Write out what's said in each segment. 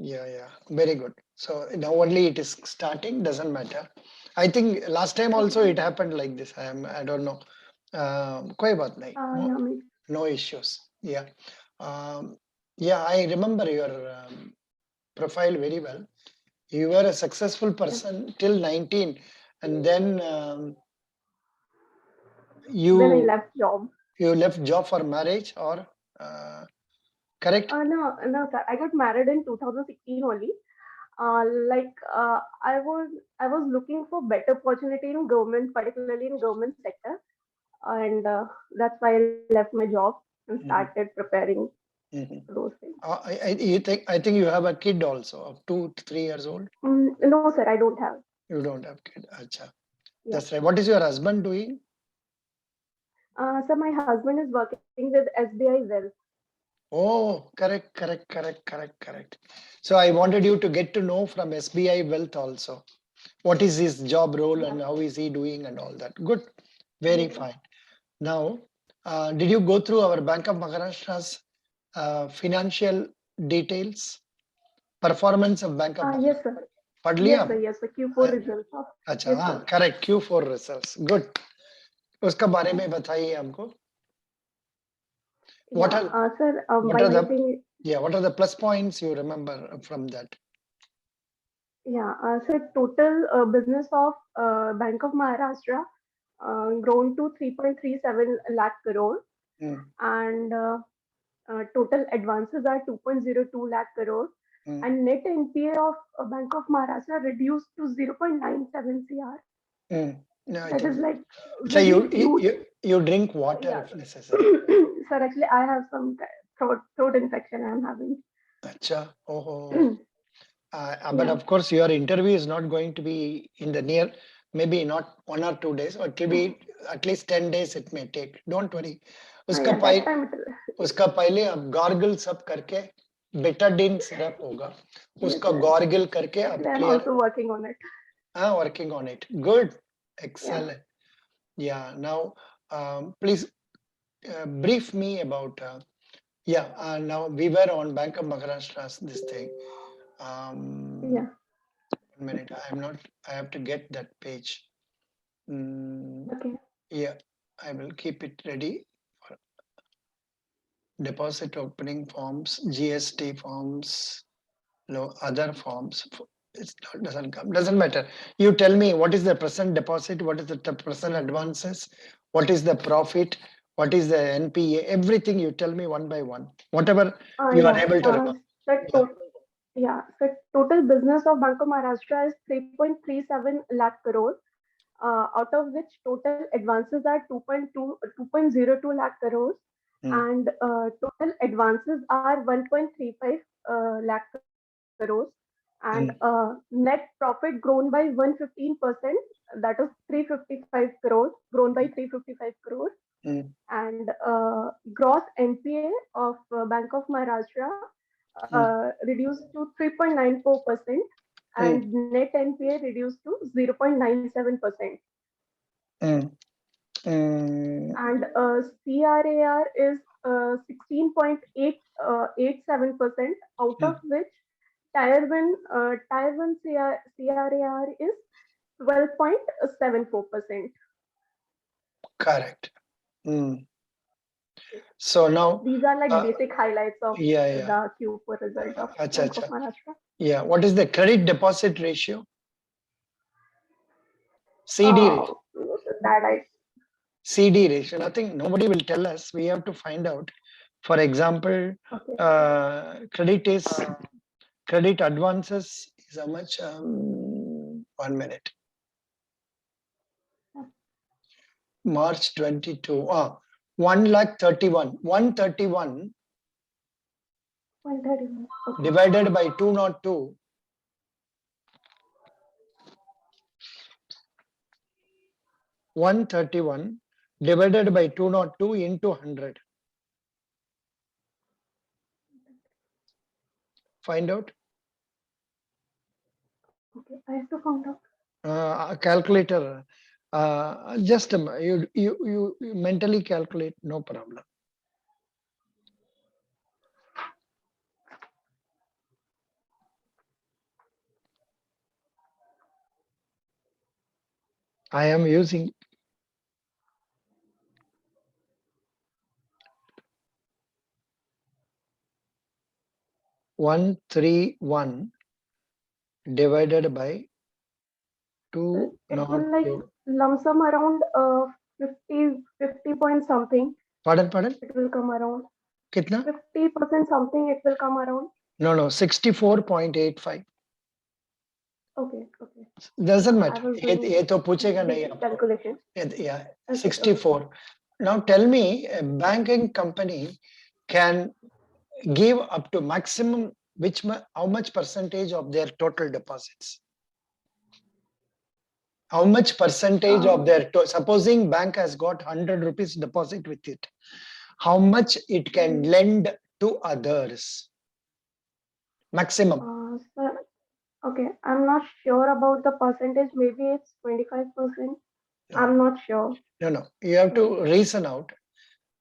Yeah. Very good. So now only it is starting, doesn't matter. I think last time also Okay. it happened like this. I don't know. कोई बात नहीं. No, Yeah, me. no issues. Yeah. Yeah, I remember your profile very well. You were a successful Yes. person till 19, and then Then I you left job. you left job for marriage or uh, correct? No, no, sir. I got married in 2016 only. Like I was looking for better opportunity in government, particularly in government sector, and that's why I left my job and started Mhm, preparing mhm. those things. I think you have a kid also of 2 3 years old. No, sir, I don't have. You don't have kid. Acha. Yeah. That's right. What is your husband doing? So my husband is working with SBI Wealth. Oh, correct. So I wanted you to get to know from SBI Wealth also. What is his job role Yeah. and how is he doing and all that. Good. Yes, Very sir. fine. Now, did you go through our Bank of Maharashtra's financial details, performance of Bank of Yes, Maharashtra? sir. पढ़ Yes, लिया? sir. Yes, sir. Q4 results of. अच्छा Yes, हाँ sir. Correct Q4 results good उसका बारे में बताइए हमको what Yeah, are sir. what By are the writing, what are the plus points you remember from that. yeah. So total business of Bank of Maharashtra grown to 3.37 lakh crore, Mm, and total advances are 2.02 lakh crore, mm, and net NPA of Bank of Maharashtra reduced to 0.97 CR. mm. No, I That is think like so very huge. you drink water Yeah. if necessary. Sir, actually, I have some throat infection I'm having. Acha oh but Yeah. of course your interview is not going to be in the near maybe not 1 or 2 days or it will be at least 10 days it may take don't worry उसका Yeah, pi that time it will. उसका पहले अब gargle सब करके Betadine syrup होगा Yes, उसका sir. Gargle करके Actually, अब I'm clear also working on it. working on it good Yeah. excellent yeah now please brief me about now we were on Bank of Maharashtra's this thing Yeah. 1 minute I'm not I have to get that page. Mm, Okay. yeah, I will keep it ready for deposit opening forms, GST forms, no other forms. It's not doesn't come. Doesn't matter. You tell me what is the present deposit, what is the present advances, what is the profit, what is the NPA, everything you tell me one by one. Whatever you are Yeah. able to remember. The Yeah. yeah. So total business of Bank of Maharashtra is 3.37 lakh crore, out of which total advances are 2.02 lakh crores, Mm, and total advances are 1.35 lakh crores, and mm, net profit grown by 115%, that is 355 crores, grown by 355 crores, mm, and gross NPA of Bank of Maharashtra mm, reduced to 3.94%, mm, and net NPA reduced to 0.97%. mm, mm. And CRAR is 16.87%, out of Mm. which Tier 1 CRAR is 12.74%. Correct. Mm. So now, These are like uh, basic highlights of yeah. the Q4 result of Acha, Bank of acha. Maharashtra. Yeah. What is the credit deposit ratio? CD Uh, ratio. that I CD ratio. Nothing. Nobody will tell us. We have to find out. For example, okay. credit is credit advances is how much? 1 minute. March 22. 1,31,000. 131 131. Okay. divided by 202. 131 divided by 202 into 100. Find out. Okay. I have to find out. Calculator. Just you mentally calculate, no problem. I am using 131 divided by Sir, 2 it not will like 2. lump sum around 50 point something. Pardon? It will come around Kitna? 50% something. It will come around. No, 64.85. Okay, okay. Doesn't I matter. was doing ये तो पूछेगा नहीं basic आपको. calculation. Yeah, Okay, okay. 64. Now tell me, a banking company can give up to maximum how much percentage of their total deposits? How much percentage of their supposing bank has got 100 rupees deposit with it, how much it can lend to others? Maximum. Sir, okay, I'm not sure about the percentage. Maybe it's 25%. I'm not sure. No. You have to reason out.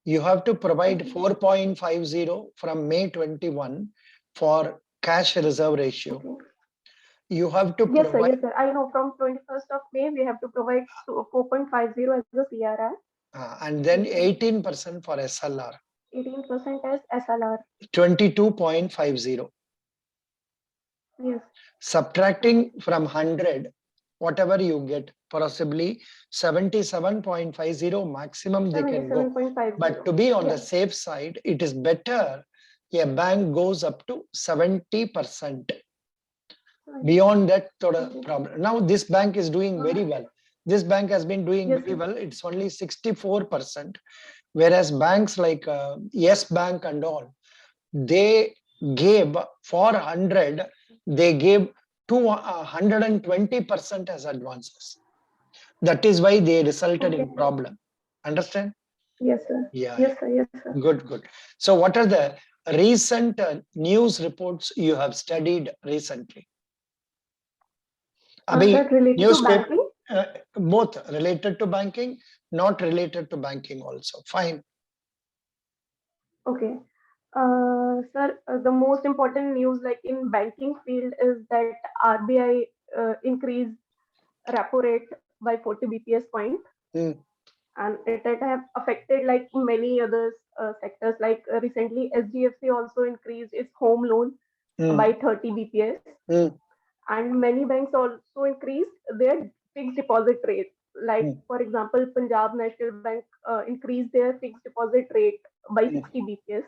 You have to provide Okay. 4.50 from May 21 for cash reserve ratio. Okay. You have to Yes, provide, sir. I know from 21st of May, we have to provide 4.50 as the CRR, and then 18% for SLR, 18% as SLR. 22.50. Yes. Subtracting from 100, whatever you get, possibly 77.50 maximum they can go. 77.50. But to be on the Yes. safe side, it is better a bank goes up to 70%. Beyond that, problem. Now this bank is doing very well. This bank has been doing very well. It's only 64%. Whereas banks like Yes Bank and all, they gave for 100, they gave 120% as advances. That is why they resulted in problem. Understand? Yes, sir. Yeah. Yes, sir. Yes, sir. Good. So what are the recent news reports you have studied recently? Sir, related to Newspaper, banking? both related to banking, not related to banking also. Fine. Okay. Sir, the most important news like in banking field is that RBI increased repo rate by 40 BPS point. And it have affected like many other sectors. Like recently, SGFC also increased its home loan by 30 BPS, and many banks also increased their fixed deposit rates. Like for example, Punjab National Bank increased their fixed deposit rate by 60 BPS.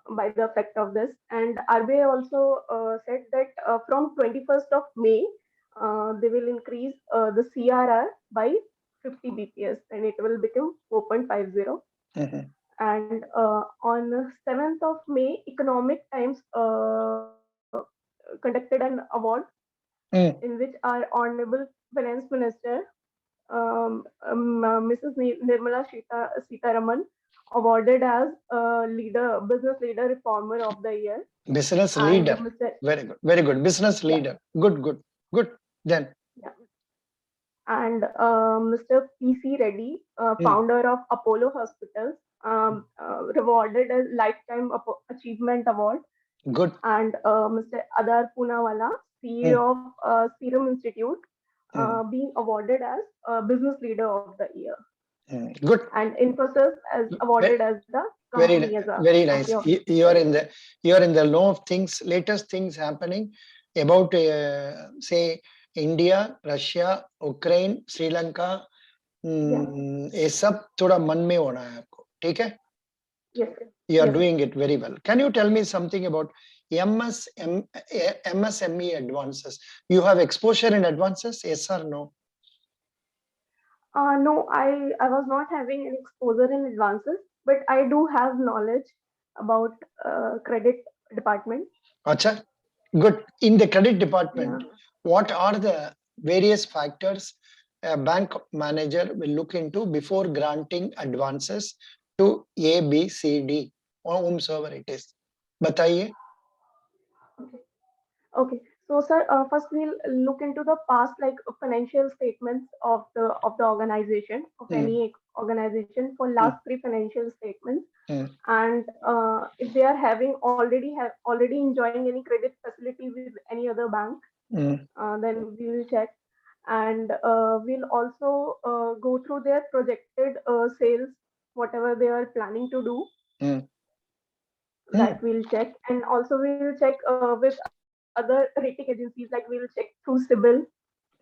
By the effect of this, and RBI also said that from 21st of May, they will increase the CRR by 50 BPS, and it will become 4.50. And on 7th of May, Economic Times conducted an award in which our Honorable Finance Minister, Mrs. Nirmala Sitaraman, awarded as business leader reformer of the year. Business and leader. Very good. Business leader. Good. Then. Yeah. And Mr. P.C. Reddy, founder of Apollo Hospitals, rewarded a Lifetime Achievement Award. Good. And Mr. Adar Poonawalla, CEO of Serum Institute, being awarded as Business Leader of the Year. Good. And Infosys as awarded as the company as a very nice. You are in the know of things, latest things happening about say India, Russia, Ukraine, Sri Lanka. ये सब थोड़ा मन में होना है आपको, ठीक है? Yes. You are doing it very well. Can you tell me something about MSME advances? You have exposure in advances, yes or no? No, I was not having an exposure in advances, but I do have knowledge about credit department. Acha, good. In the credit department, what are the various factors a bank manager will look into before granting advances to A, B, C, D, or whomsoever it is? Bataiye. Okay. So, sir, first we'll look into the past, like financial statements of the organization, of any organization for last 3 financial statements, and if they are having already enjoying any credit facility with any other bank, then we will check. and we'll also go through their projected sales, whatever they are planning to do. Mm. That we'll check, and also we'll check with other rating agencies, like we'll check through CIBIL.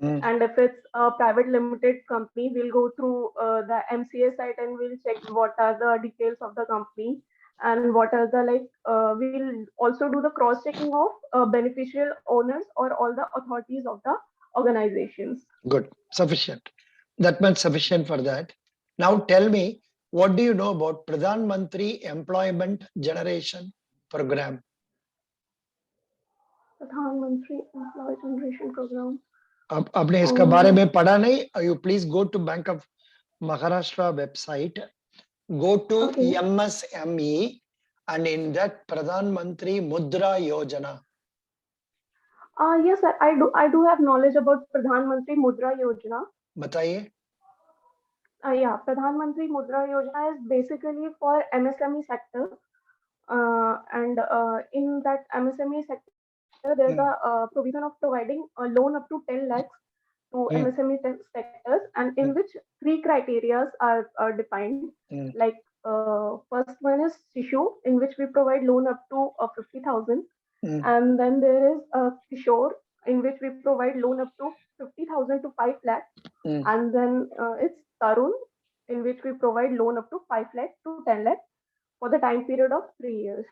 Mm. And if it's a private limited company, we'll go through the MCA site and we'll check what are the details of the company, and what are the we'll also do the cross checking of beneficial owners or all the authorities of the organizations. Good. Sufficient. That much sufficient for that. Now tell me, what do you know about Pradhan Mantri Employment Generation Program? Pradhan Mantri Employee Generation Program. आपने इसका बारे में पढ़ा नहीं? You please go to Bank of Maharashtra website, go to Okay. MSME, and in that Pradhan Mantri Mudra Yojana. Yes, sir. I do have knowledge about Pradhan Mantri Mudra Yojana. बताइए. Yeah, Pradhan Mantri Mudra Yojana is basically for MSME sector. And in that MSME sector, there's a provision of providing a loan up to 10 lakhs to MSME sectors, and in which three criterias are defined. Like first one is Shishu, in which we provide loan up to 50,000. And then there is Kishore, in which we provide loan up to 50,000 to 5 lakhs. And then it's Tarun, in which we provide loan up to 5 lakhs to 10 lakhs for the time period of 3 years.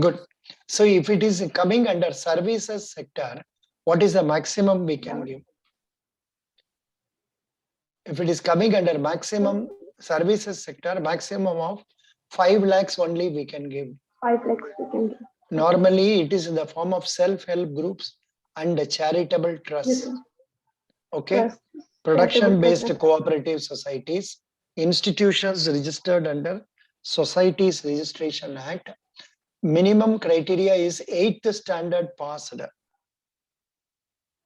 Good. So if it is coming under services sector, what is the maximum we can give? If it is coming under maximum services sector, maximum of 5 lakhs only we can give. 5 lakhs we can give. Normally, it is in the form of self-help groups and charitable trusts. Yes, Okay. trust. Production-based cooperative societies, institutions registered under Societies Registration Act. Minimum criteria is 8th standard passed.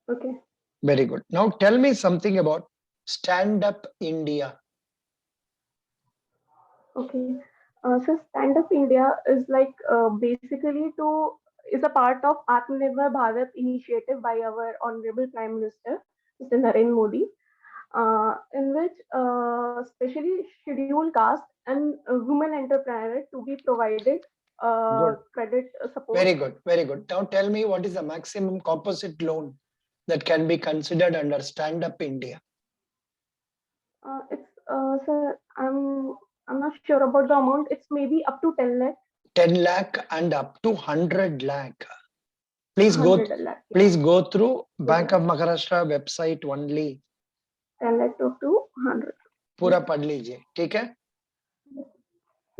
Okay. Very good. Now tell me something about Stand Up India. Okay. So Stand Up India is like basically is a part of Atmanirbhar Bharat initiative by our Honorable Prime Minister, Mr. Narendra Modi, in which especially scheduled caste and women entrepreneurs to be provided credit support. Very good. Very good. Now tell me, what is the maximum composite loan that can be considered under Stand Up India? It's sir, I'm not sure about the amount. It's maybe up to 10 lakh. 10 lakh and up to 100 lakh. Please go. 100 lakh, yeah. Please go through Bank of Maharashtra website only. 10 lakh to 100. पूरा पढ़ लीजिए, ठीक है?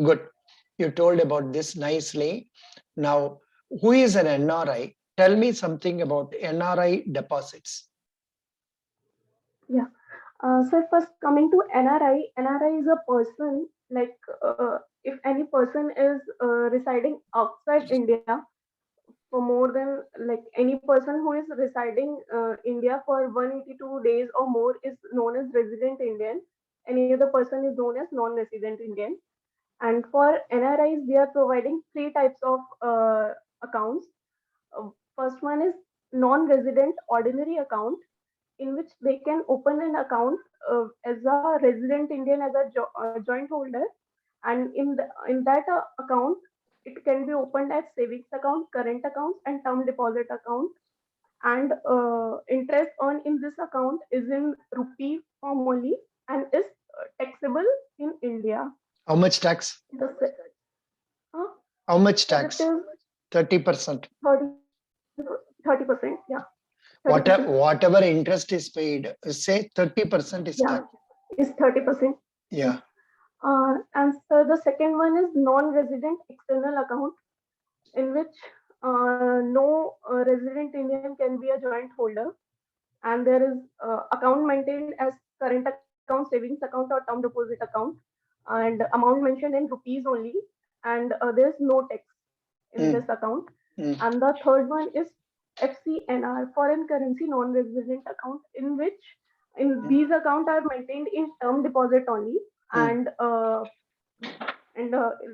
Good. You told about this nicely. Now, who is an NRI? Tell me something about NRI deposits. Yeah. So first coming to NRI is a person, like if any person is residing outside India for more than, like any person who is residing India for 182 days or more is known as resident Indian. Any other person is known as non-resident Indian. And for NRIs, we are providing three types of accounts. First one is non-resident ordinary account, in which they can open an account as a resident Indian, as a joint holder, and in that account it can be opened as savings account, current account, and term deposit account. And interest earned in this account is in rupee form only and is taxable in India. How much tax? How much tax? 30%. 30%, yeah. 30%. Whatever interest is paid, say 30% is tax. Is 30%. Yeah. And so the second one is non-resident external account, in which no resident Indian can be a joint holder, and there is account maintained as current account, savings account, or term deposit account, and amount mentioned in rupees only, and there is no tax in this account. And the third one is FCNR, foreign currency non-resident account, in which these accounts are maintained in term deposit only, and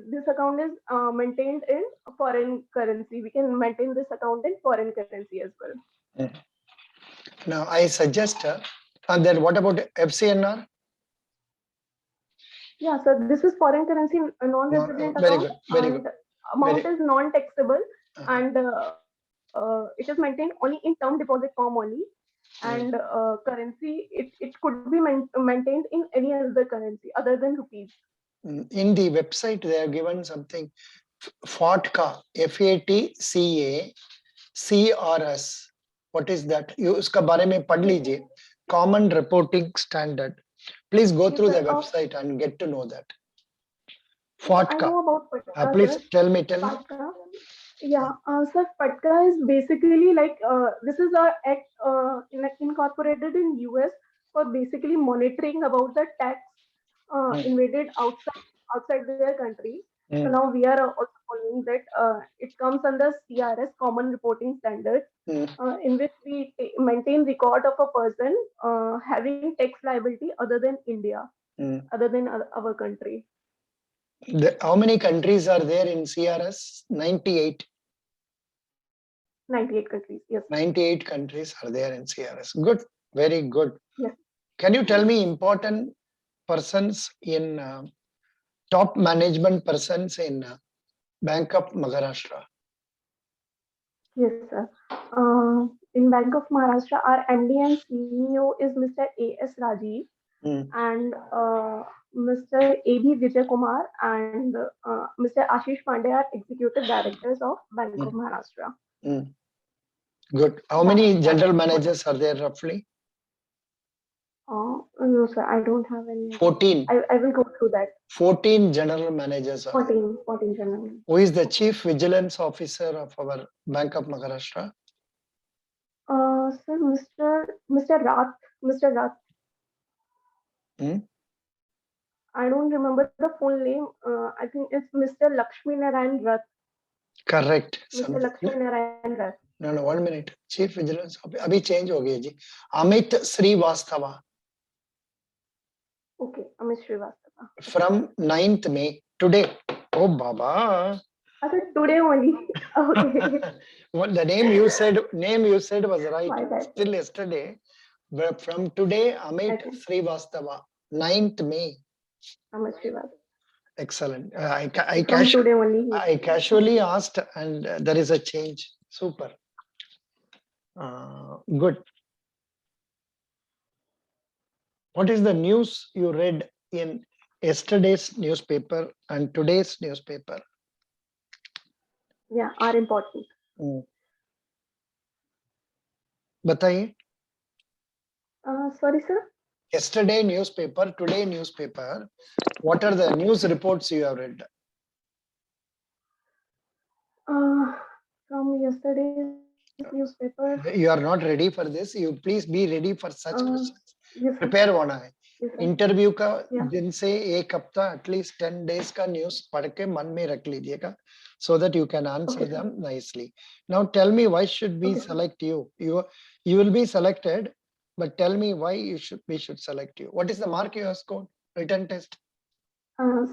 this account is maintained in foreign currency. We can maintain this account in foreign currency as well. Now I suggest, and then what about FCNR? Yeah, so this is foreign currency No, non-resident very account, good, very good, and amount very. is non-taxable, Uh-huh. and it is maintained only in term deposit form only, and Mm. currency it could be maintained in any other currency other than rupees. In the website, they have given something FATCA, FATCA, CRS. What is that? You उसका बारे में पढ़ Yes, लीजिए. Common Reporting Standard. Please go yes, through sir. the website and get to know that. Yes, I FATCA. know about Patka, Please sir. tell me, tell me. Patka. Yeah, sir, Patka is basically like this is a act incorporated in US for basically monitoring about the tax Mm, invaded outside their country. So mm, now we are also following that. It comes under CRS, Common Reporting Standard, mm, in which we maintain record of a person having tax liability other than India, mm. other than our country. How many countries are there in CRS? 98. 98 countries. Yes. 98 countries are there in CRS. Good, very good. Yes. Can you tell me important persons in top management persons in Bank of Maharashtra? Yes, sir. In Bank of Maharashtra, our MD and CEO is Mr. A.S. Rajiv Mm, and Mr. A.B. Vijay Kumar and Mr. Ashish Pandey are executive directors of Bank of mm, Maharashtra. mm. Good. How That many that general what? managers are there roughly? No, sir. I don't have any idea. 14. I will go through that. 14 general managers are there. 14 general. Who is the chief vigilance officer of our Bank of Maharashtra? Sir, Mr. Rath, Mr. Rath. Hmm? I don't remember the full name. I think it's Mr. Lakshmi Narayan Rath. Correct. Mr. Lakshmi Narayan Rath. No, 1 minute. Chief vigilance officer. अभी change हो गया जी. Amit Srivastava. Okay, Amit Srivastava. From 9th May. Today. Oh, Baba. Okay, today only. Okay, What the name you said was right. my bad. Still yesterday. But from today, Amit Okay, Srivastava. 9th May. Amit Srivastava. Excellent. From today only. I casually asked, and there is a change. Super. Good. What is the news you read in yesterday's newspaper and today's newspaper? Yeah, are important. बताइए. Sorry, sir. Yesterday newspaper, today newspaper. What are the news reports you have read? From yesterday's newspaper. You are not ready for this. You please be ready for such questions. Yes, sir. Prepare होना है. Yes, sir. Interview का Yeah. दिन से एक हफ्ता at least 10 days का news पढ़ के मन में रख लीजिएगा so that you can answer Okay, sir. them nicely. Now tell me, why should we Okay, sir. select you? You will be selected, but tell me why we should select you. What is the mark you have scored? Written test.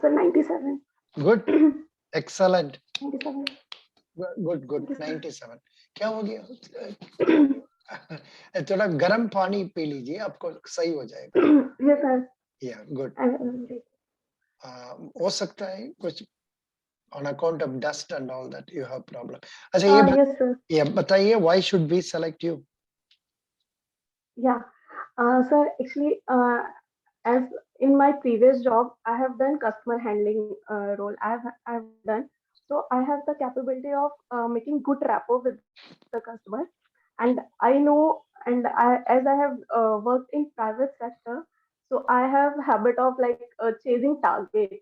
Sir, 97. Good. Excellent. 97. Good. Thank you, sir. 97. क्या हो गया? थोड़ा गर्म पानी P लीजिए, आपको सही हो जाएगा. Yes, sir. Yeah, good. I will take. हो सकता है कुछ on account of dust and all that you have problem. अच्छा ये Yes, sir. बताइए, why should we select you? Yeah. Sir, actually, as in my previous job, I have done customer handling role. I have done. So I have the capability of making good rapport with the customer, and I know, and as I have worked in private sector, so I have habit of like chasing targets.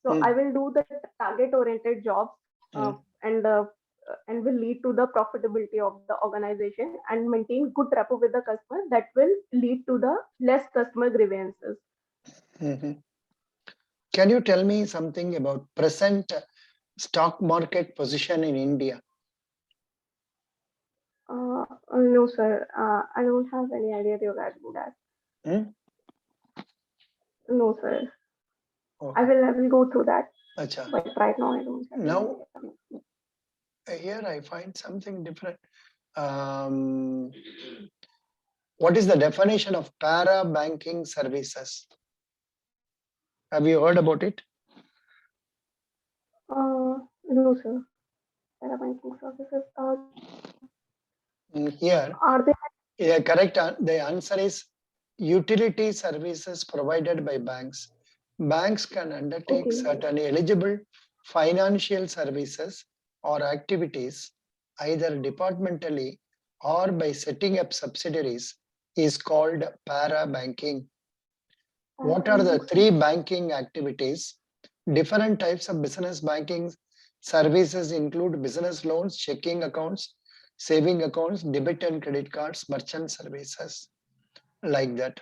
So I Hmm, will do the target oriented jobs, hmm, and will lead to the profitability of the organization and maintain good rapport with the customer that will lead to the less customer grievances. hmm. Can you tell me something about present stock market position in India? No, sir. I don't have any idea regarding that. Hmm? No, sir. Okay. I will go through that. Acha. But right now I don't have any Now idea. here I find something different. Um, What is the definition of para banking services? Have you heard about it? No, sir. Parabanking services. Here, Are they yeah, correct. The answer is utility services provided by banks. Banks can undertake okay? certain eligible financial services or activities either departmentally or by setting up subsidiaries is called para banking. What are the Parabanking three services. banking activities? Different types of business banking services include business loans, checking accounts, saving accounts, debit and credit cards, merchant services, like that.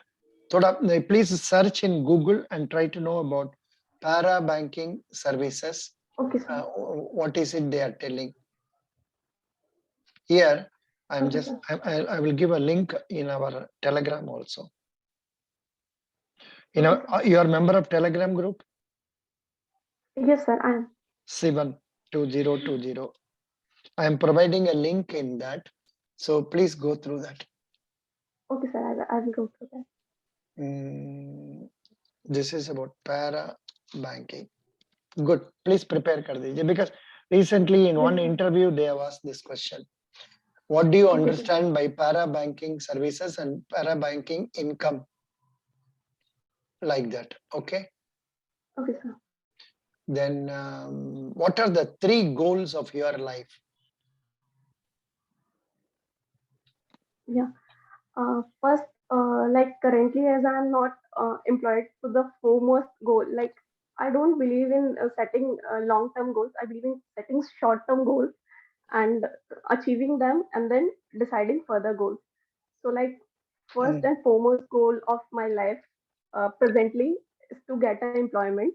Please search in Google and try to know about para banking services. Okay, sir. What is it they are telling? Here, I'm Okay, just, sir. I will give a link in our Telegram also. You Okay, know, sir. you are a member of Telegram group? Yes, sir. I am. 72020. I am providing a link in that. So please go through that. Okay, sir. I will go through that. Mm, this is about para banking. Good. Please prepare kar dijiye, because recently in Yes, one sir. interview they have asked this question. What do you Okay, sir. understand by para banking services and para banking income? Like that. Okay. Okay, sir. Then what are the three goals of your life? Yeah. First, like currently, as I am not employed, so the foremost goal, like I don't believe in setting long-term goals. I believe in setting short-term goals and achieving them, and then deciding further goals. So, like first Mm, and foremost goal of my life presently is to get an employment,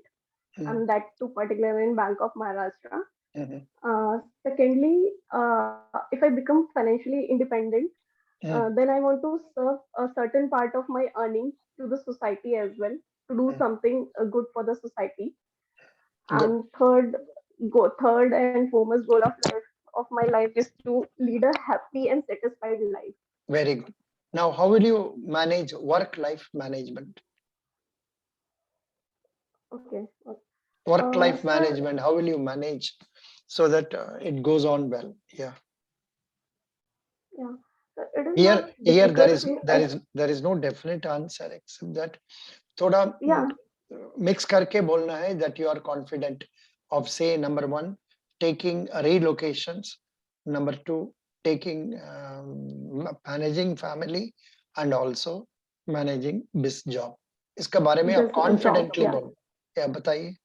mm, and that too particularly in Bank of Maharashtra. mm, Secondly, if I become financially independent, mm, then I want to serve a certain part of my earnings to the society as well, to do mm. something good for the society. Good. And third and foremost goal of my life is to lead a happy and satisfied life. Very good. Now, how will you manage work-life management? Okay. Work-life Sir, management, how will you manage so that it goes on well? Yeah. yeah. So it is not Here there difficult is thing. there is there is no definite answer except that थोड़ा Yeah. mix करके बोलना है that you are confident of, say, number one, taking relocations, number two, taking managing family, and also managing this job. इसका बारे में आप This job. confidently Yeah. बोलो. या बताइए.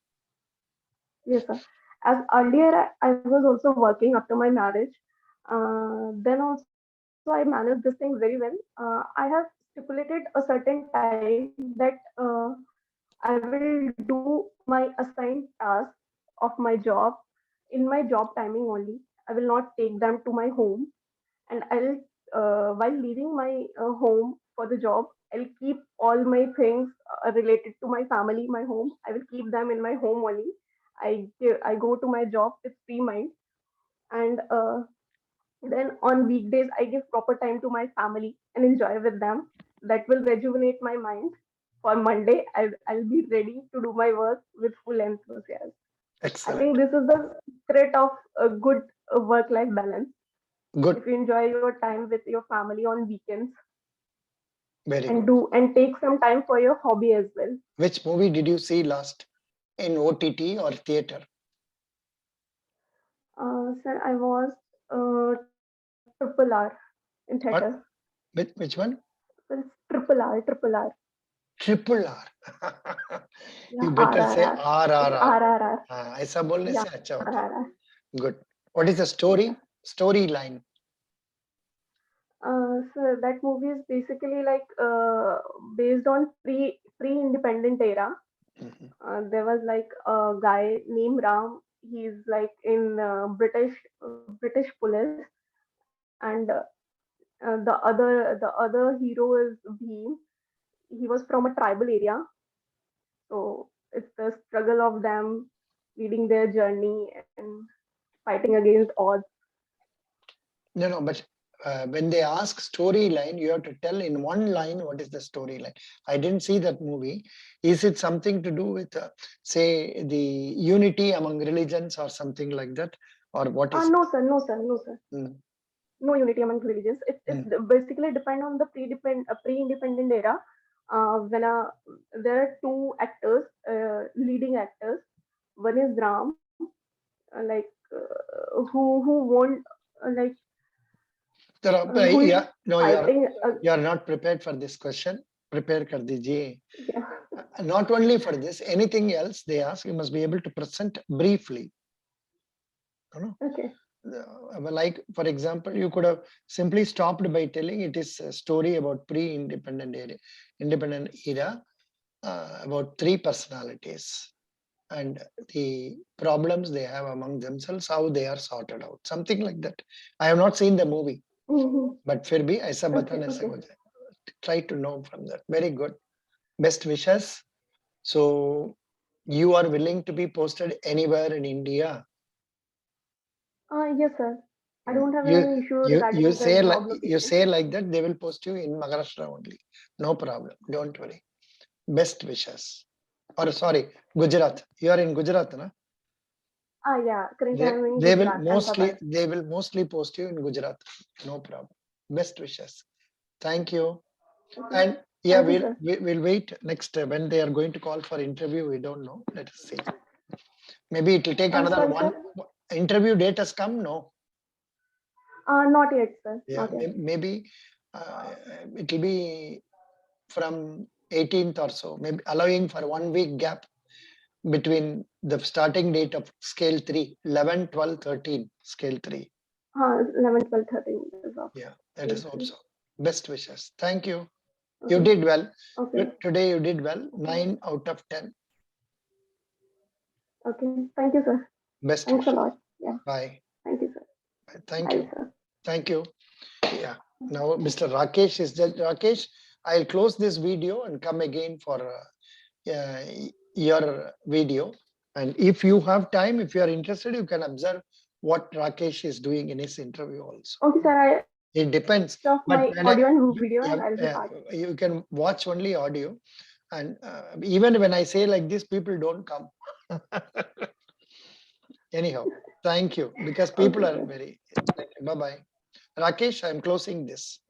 Yes, sir. As earlier, I was also working after my marriage. Then also, I managed this thing very well. I have stipulated a certain time that I will do my assigned task of my job in my job timing only. I will not take them to my home, and I'll while leaving my home for the job, I'll keep all my things related to my family, my home. I will keep them in my home only. I go to my job with free mind, and then on weekdays I give proper time to my family and enjoy with them. That will rejuvenate my mind. For Monday, I'll be ready to do my work with full enthusiasm. I think Excellent. this is the secret of a good work-life balance. Good. If you enjoy your time with your family on weekends Very and good. do and take some time for your hobby as well. Which movie did you see last, in OTT or theater? Sir, I was Triple R in theater. What? Which one? It's Triple R. Triple R. Yeah, You better say RRR. It's RRR. RRR. हाँ, ऐसा बोलने Yeah, से अच्छा होता है. RRR. Good. What is the Yes, sir. storyline? So that movie is basically like based on pre-independent era. Mhm. There was like a guy named Ram. He's like in British police, and the other hero is Bhim. He was from a tribal area, so it's the struggle of them leading their journey and fighting against odds. No, but when they ask storyline, you have to tell in one line what is the storyline. I didn't see that movie. Is it something to do with, say, the unity among religions or something like that, or what is it? No, sir. No, sir. No, sir. Mm, No unity among religions. It's mm. basically depend on the pre-independent era. When there are two actors, leading actors. One is Ram, who won, who is Yeah, no, fighting. you are not prepared for this question. Prepare kar dijiye. Yeah. Not only for this, anything else they ask, you must be able to present briefly. You know? Okay. Like, for example, you could have simply stopped by telling it is a story about independent era, about three personalities and the problems they have among themselves, how they are sorted out, something like that. I have not seen the movie, Hmm. but फिर भी ऐसा Okay. बताने से Okay. मुझे try to know from that. Very good. Best wishes. So you are willing to be posted anywhere in India? Yes, sir. I don't have You any issue regarding the job you location. say like that, they will post you in Maharashtra only. No problem. Don't worry. Best wishes. Or sorry, Gujarat. You are in Gujarat, na? Yeah. Currently, They I'm in they will Gujarat, mostly Ahmedabad. they will mostly post you in Gujarat. No problem. Best wishes. Thank you. Okay. And yeah, Thank you, sir. we'll wait next when they are going to call for interview. We don't know. Let us see. Maybe it will take another Sorry, one. sir. Interview date has come. No. Not yet, sir. Yeah, Not yet. maybe it will be from 18th or so. Maybe allowing for 1 week gap between the starting date of scale 3, 11, 12, 13, scale 3. 11, 12, 13 is of Yeah, that scale is three. also. Best wishes. Thank you. You Okay. did well. Okay. Today you did well. Okay. 9 out of 10. Okay. Thank you, sir. Best Thanks a wishes. lot. Yeah. Bye. Thank you, sir. Thank Bye, you. sir. Thank you. Yeah. Now, Mr. Rakesh is that Rakesh. I'll close this video and come again for your video. And if you have time, if you are interested, you can observe what Rakesh is doing in his interview also. Okay, sir. I It depends. switch off But my when audio and video, yeah, and I'll be part. you can watch only audio. And even when I say like this, people don't come. Anyhow, thank you because people Okay, are sir. very. Bye bye. Rakesh, I'm closing this.